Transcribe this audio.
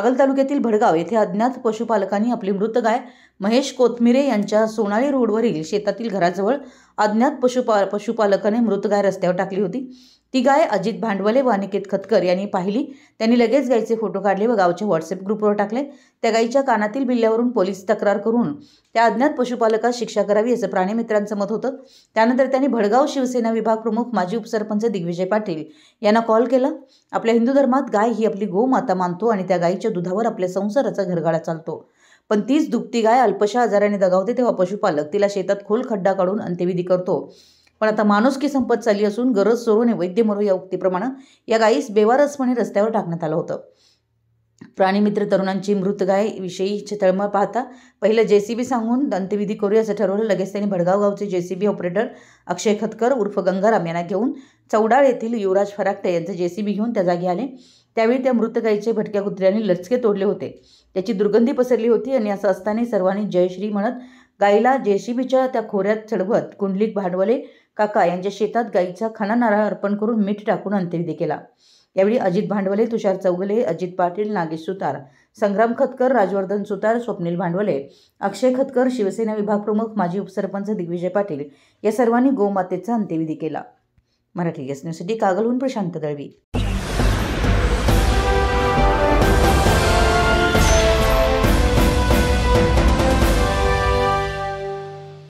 कागल तालुक्यातील भडगाव येथे अज्ञात पशुपालकांनी आपली मृत गाय महेश कोथमिरे यांच्या सोनाळी रोडवरील शेतातील घराजवळ अज्ञात पशुपालकाने मृत गाय रस्त्यावर टाकली होती। ती गाय अजित भांडवले व अनिकेत खतकर यांनी पाहिली। त्यांनी लगेच गायचे फोटो काढले व गावच्या व्हॉट्सअप ग्रुपवर टाकले। त्या गायीच्या कानातील बिल्ल्यावरून पोलीस तक्रार करून त्या अज्ञात पशुपालकास शिक्षा करावी असं प्राणीमित्रांचं मत होतं। त्यानंतर त्यांनी भडगाव शिवसेना विभाग प्रमुख माजी उपसरपंच दिग्विजय पाटील यांना कॉल केला। आपल्या हिंदू धर्मात गाय ही आपली गोमाता मानतो आणि त्या गायीच्या दुधावर आपल्या संसाराचा घरगाडा चालतो। पण तीच दुभती गाय अल्पशा आजाराने दगावते तेव्हा पशुपालक तिला शेतात खोल खड्डा काढून अंत्यविधी करतो। पण आता माणुसकी संपत चालली असून गरज सोडून वैद्य मरो या उक्तीप्रमाणे या गायीस बेवारसपणे रस्त्यावर टाकण्यात आलं होतं। प्राणीमित्र तरुणांची मृत गाय विषयीची तळमळ पाहता पहिलं जेसीबी सांगून अंत्यविधी करूया असं ठरवलं। लगेच त्यांनी भडगाव गावचे जेसीबी ऑपरेटर अक्षय खतकर उर्फ गंगाराम यांना घेऊन चौडाळ येथील युवराज फराकटे यांचे जेसीबी घेऊन त्या जागी आले। त्यावेळी त्या मृत गायीचे भटक्या कुत्र्यांनी लचके तोडले होते। त्याची दुर्गंधी पसरली होती आणि असं असताना सर्वांनी जयश्री म्हणत गायीला जेसीबीच्या त्या खोऱ्यात चढवत कुंडलिक भांडवले काका यांच्या शेतात गायीचा खणा नारळ अर्पण करून मीठ टाकून अंत्यविधी केला। यावेळी अजित भांडवले, तुषार चौगले, अजित पाटील, नागेश सुतार, संग्राम खतकर, राजवर्धन सुतार, स्वप्नील भांडवले, अक्षय खतकर, शिवसेना विभाग प्रमुख माजी उपसरपंच दिग्विजय पाटील या सर्वांनी गोमातेचा अंत्यविधी केला। मराठी न्यूजसाठी कागलहून प्रशांत दळवी।